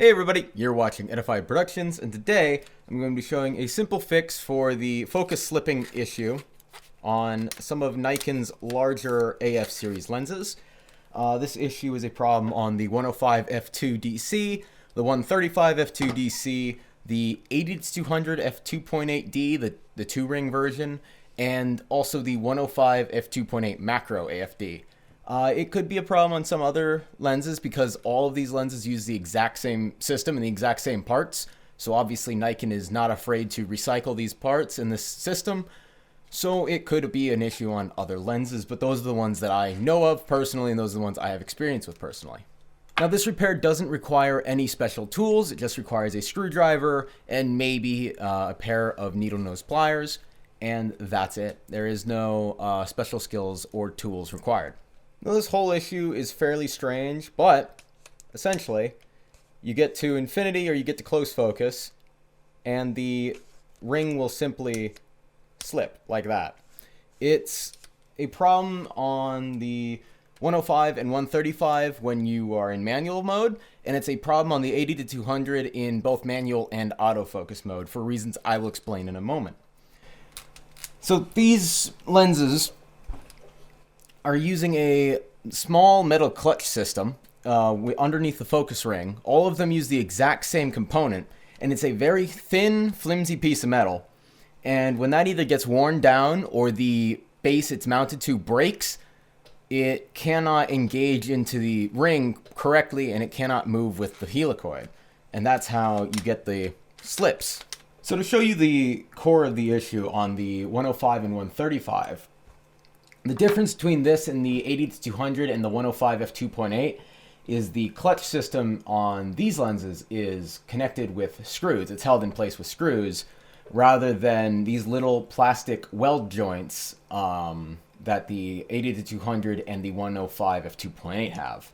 Hey everybody, you're watching Edified Productions, and today I'm going to be showing a simple fix for the focus slipping issue on some of Nikon's larger AF series lenses. This issue is a problem on the 105 f2 DC, the 135 f2 DC, the 80-200 f2.8D, the 2-ring version, and also the 105 f2.8 macro AFD. It could be a problem on some other lenses because all of these lenses use the exact same system and the exact same parts. So obviously Nikon is not afraid to recycle these parts in this system. So it could be an issue on other lenses, but those are the ones that I know of personally, and those are the ones I have experience with personally. Now this repair doesn't require any special tools. It just requires a screwdriver and maybe a pair of needle nose pliers, and that's it. There is no special skills or tools required. Now this whole issue is fairly strange, but essentially you get to infinity or you get to close focus and the ring will simply slip like that. It's a problem on the 105 and 135 when you are in manual mode, and it's a problem on the 80-200 in both manual and autofocus mode for reasons I will explain in a moment. So these lenses are using a small metal clutch system underneath the focus ring. All of them use the exact same component, and it's a very thin, flimsy piece of metal. And when that either gets worn down or the base it's mounted to breaks, it cannot engage into the ring correctly, and it cannot move with the helicoid. And that's how you get the slips. So to show you the core of the issue on the 105 and 135, the difference between this and the 80-200 and the 105 f2.8 is the clutch system on these lenses is connected with screws. It's held in place with screws rather than these little plastic weld joints that the 80-200 and the 105 f2.8 have.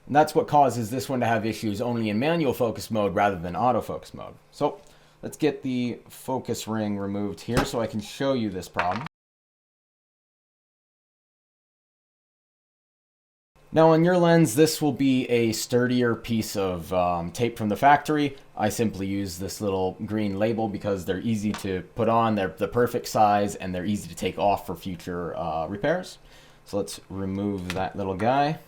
And that's what causes this one to have issues only in manual focus mode rather than autofocus mode. So let's get the focus ring removed here so I can show you this problem. Now on your lens, this will be a sturdier piece of tape from the factory. I simply use this little green label because they're easy to put on, they're the perfect size, and they're easy to take off for future repairs. So let's remove that little guy.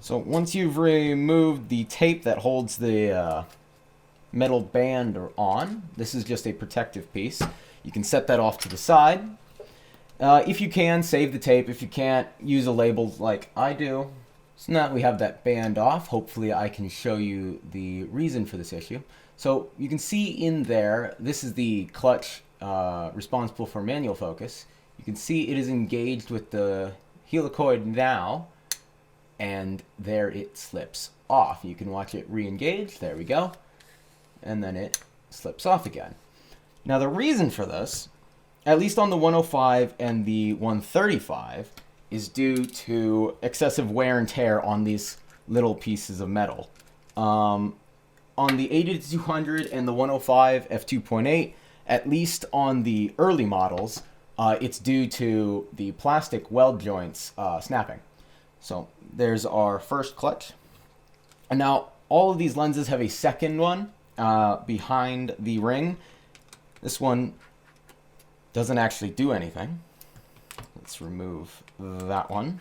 So once you've removed the tape that holds the metal band on, this is just a protective piece. You can set that off to the side. If you can, save the tape. If you can't, use a label like I do. So now that we have that band off, hopefully I can show you the reason for this issue. So you can see in there, this is the clutch responsible for manual focus. You can see it is engaged with the helicoid now, and there it slips off. You can watch it re-engage. There we go. And then it slips off again. Now the reason for this, at least on the 105 and the 135, is due to excessive wear and tear on these little pieces of metal. On the 80-200 and the 105 f2.8, at least on the early models, it's due to the plastic weld joints snapping. So there's our first clutch. And now all of these lenses have a second one behind the ring. This one doesn't actually do anything. Let's remove that one.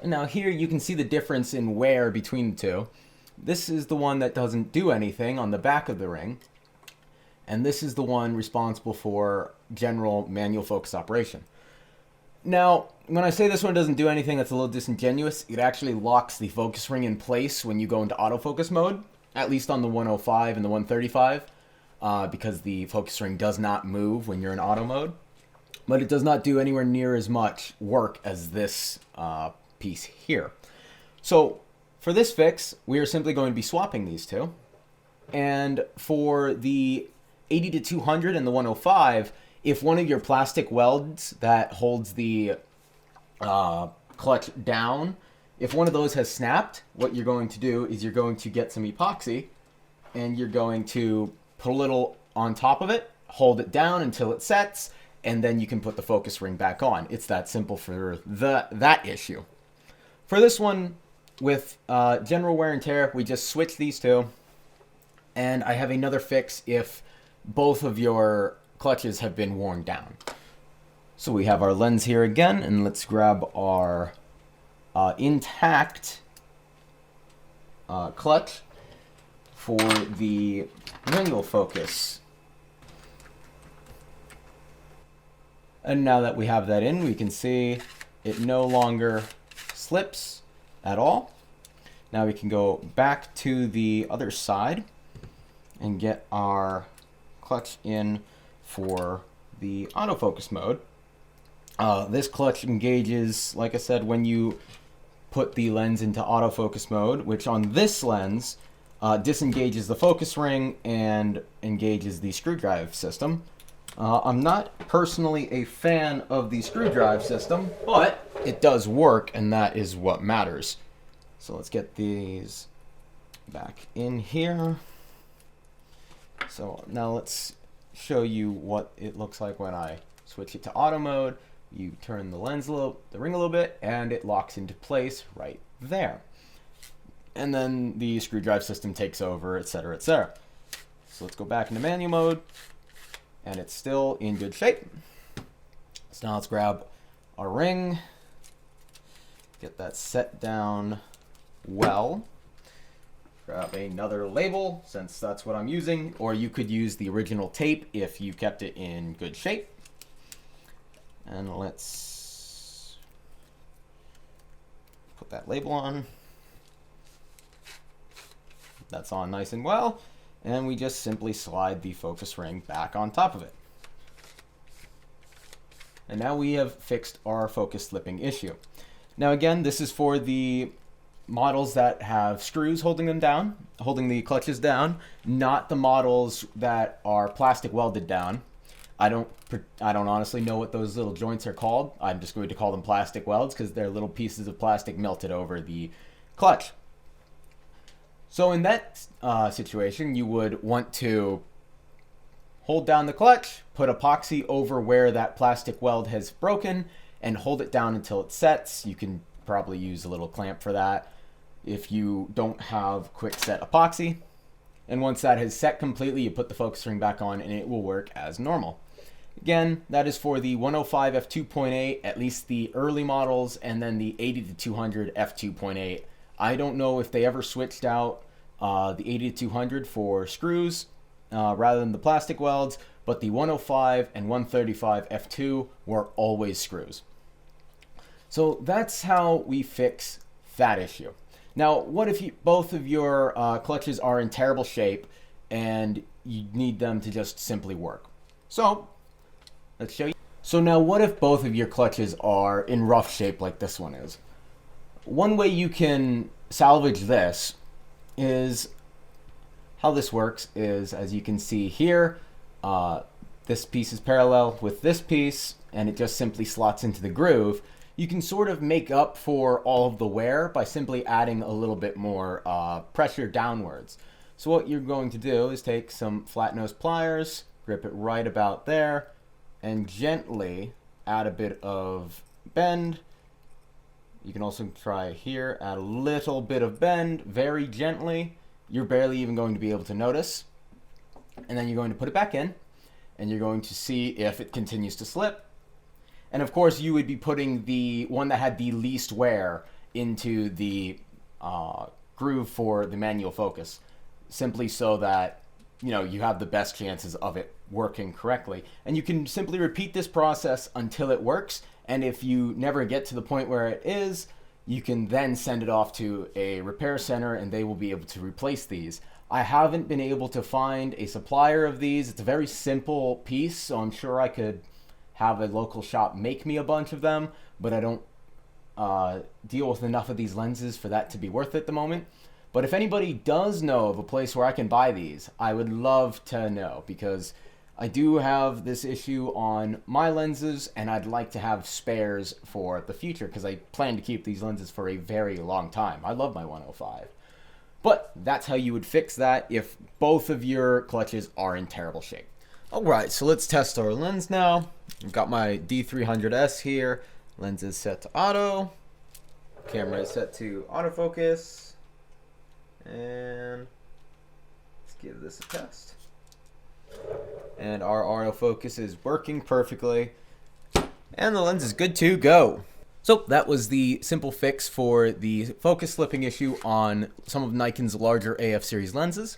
And now here you can see the difference in wear between the two. This is the one that doesn't do anything on the back of the ring, and this is the one responsible for general manual focus operation. Now, when I say this one doesn't do anything, that's a little disingenuous. It actually locks the focus ring in place when you go into autofocus mode, at least on the 105 and the 135. Because the focus ring does not move when you're in auto mode, but it does not do anywhere near as much work as this piece here. So for this fix, we are simply going to be swapping these two. And for the 80-200 and the 105, if one of your plastic welds that holds the clutch down, if one of those has snapped, what you're going to do is you're going to get some epoxy and you're going to put a little on top of it, hold it down until it sets, and then you can put the focus ring back on. It's that simple for that issue. For this one, with general wear and tear, we just switch these two. And I have another fix if both of your clutches have been worn down. So we have our lens here again, and let's grab our intact clutch for the manual focus. And now that we have that in, we can see it no longer slips at all. Now we can go back to the other side and get our clutch in for the autofocus mode. This clutch engages, like I said, when you put the lens into autofocus mode, which on this lens disengages the focus ring and engages the screw drive system. I'm not personally a fan of the screw drive system, but it does work, and that is what matters. So let's get these back in here. So now let's show you what it looks like when I switch it to auto mode. You turn the ring a little bit, and it locks into place right there. And then the screw drive system takes over, etc., etc. So let's go back into manual mode, and it's still in good shape. So now let's grab our ring, get that set down well. Grab another label, since that's what I'm using, or you could use the original tape if you kept it in good shape. And let's put that label on. That's on nice and well, and we just simply slide the focus ring back on top of it. And now we have fixed our focus slipping issue. Now again, this is for the models that have screws holding them down, holding the clutches down, not the models that are plastic welded down. I don't honestly know what those little joints are called. I'm just going to call them plastic welds because they're little pieces of plastic melted over the clutch. So in that situation, you would want to hold down the clutch, put epoxy over where that plastic weld has broken, and hold it down until it sets. You can probably use a little clamp for that if you don't have quick set epoxy. And once that has set completely, you put the focus ring back on and it will work as normal. Again, that is for the 105 f2.8, at least the early models, and then the 80 to 200 f2.8. I don't know if they ever switched out the 80 to 200 for screws rather than the plastic welds, but the 105 and 135 f2 were always screws. So that's how we fix that issue. Now, what if both of your clutches are in terrible shape and you need them to just simply work? So let's show you. So now what if both of your clutches are in rough shape like this one is? One way you can salvage this is, how this works is, as you can see here, this piece is parallel with this piece and it just simply slots into the groove. You can sort of make up for all of the wear by simply adding a little bit more pressure downwards. So what you're going to do is take some flat nose pliers, grip it right about there, and gently add a bit of bend. You can also try here, add a little bit of bend, very gently. You're barely even going to be able to notice. And then you're going to put it back in, and you're going to see if it continues to slip. And of course, you would be putting the one that had the least wear into the groove for the manual focus, simply so that you have the best chances of it working correctly. And you can simply repeat this process until it works. And if you never get to the point where it is, you can then send it off to a repair center and they will be able to replace these. I haven't been able to find a supplier of these. It's a very simple piece, so I'm sure I could have a local shop make me a bunch of them, but I don't deal with enough of these lenses for that to be worth it at the moment. But if anybody does know of a place where I can buy these, I would love to know, because I do have this issue on my lenses and I'd like to have spares for the future because I plan to keep these lenses for a very long time. I love my 105. But that's how you would fix that if both of your clutches are in terrible shape. Alright, so let's test our lens now. I've got my D300S here. Lens is set to auto. Camera is set to autofocus, and let's give this a test. And our autofocus is working perfectly, and the lens is good to go. So that was the simple fix for the focus slipping issue on some of Nikon's larger AF series lenses.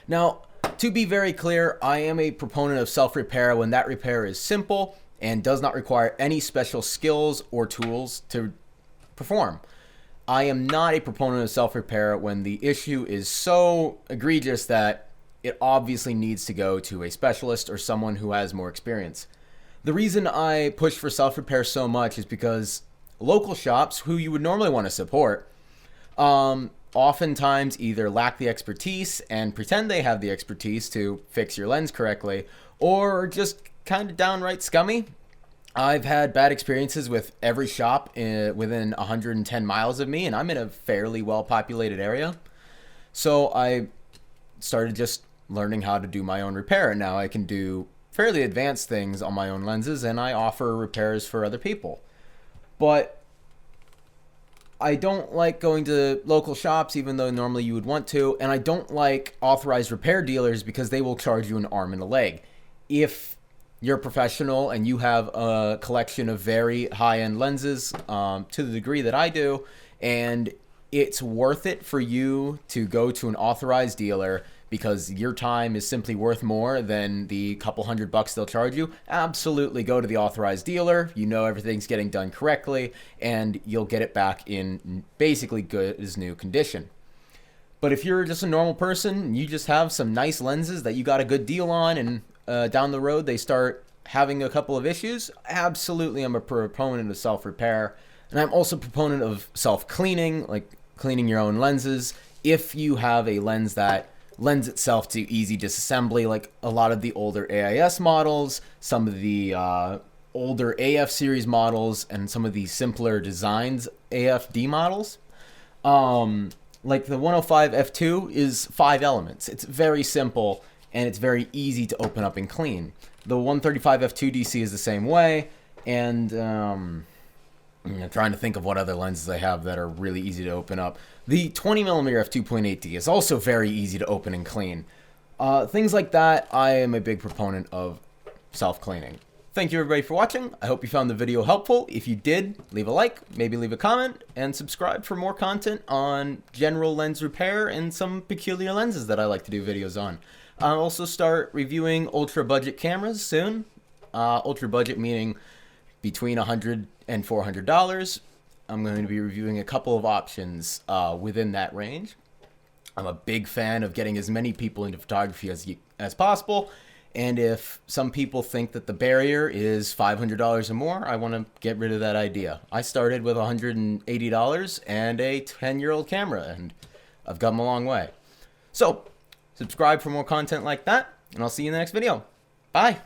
Now, to be very clear, I am a proponent of self-repair when that repair is simple and does not require any special skills or tools to perform. I am not a proponent of self-repair when the issue is so egregious that it obviously needs to go to a specialist or someone who has more experience. The reason I push for self-repair so much is because local shops, who you would normally want to support, oftentimes either lack the expertise and pretend they have the expertise to fix your lens correctly, or just kind of downright scummy. I've had bad experiences with every shop within 110 miles of me, and I'm in a fairly well-populated area. So I started just learning how to do my own repair, and now I can do fairly advanced things on my own lenses, and I offer repairs for other people. But I don't like going to local shops, even though normally you would want to, and I don't like authorized repair dealers because they will charge you an arm and a leg. If you're a professional and you have a collection of very high-end lenses to the degree that I do, and it's worth it for you to go to an authorized dealer because your time is simply worth more than the couple $100 they'll charge you, absolutely go to the authorized dealer. You know everything's getting done correctly, and you'll get it back in basically good as new condition. But if you're just a normal person, you just have some nice lenses that you got a good deal on, and down the road they start having a couple of issues, absolutely I'm a proponent of self-repair. And I'm also a proponent of self-cleaning, like cleaning your own lenses. If you have a lens that lends itself to easy disassembly, like a lot of the older AIS models, some of the older AF series models, and some of the simpler designs AFD models. Like the 105 F2 is 5 elements. It's very simple, and it's very easy to open up and clean. The 135 F2 DC is the same way, and I'm trying to think of what other lenses I have that are really easy to open up. The 20mm F2.8D is also very easy to open and clean. Things like that, I am a big proponent of self-cleaning. Thank you everybody for watching. I hope you found the video helpful. If you did, leave a like, maybe leave a comment, and subscribe for more content on general lens repair and some peculiar lenses that I like to do videos on. I'll also start reviewing ultra budget cameras soon. Ultra budget meaning between $100 and $400. I'm going to be reviewing a couple of options within that range. I'm a big fan of getting as many people into photography as possible. And if some people think that the barrier is $500 or more, I want to get rid of that idea. I started with $180 and a 10-year-old camera, and I've come a long way. So, subscribe for more content like that, and I'll see you in the next video. Bye!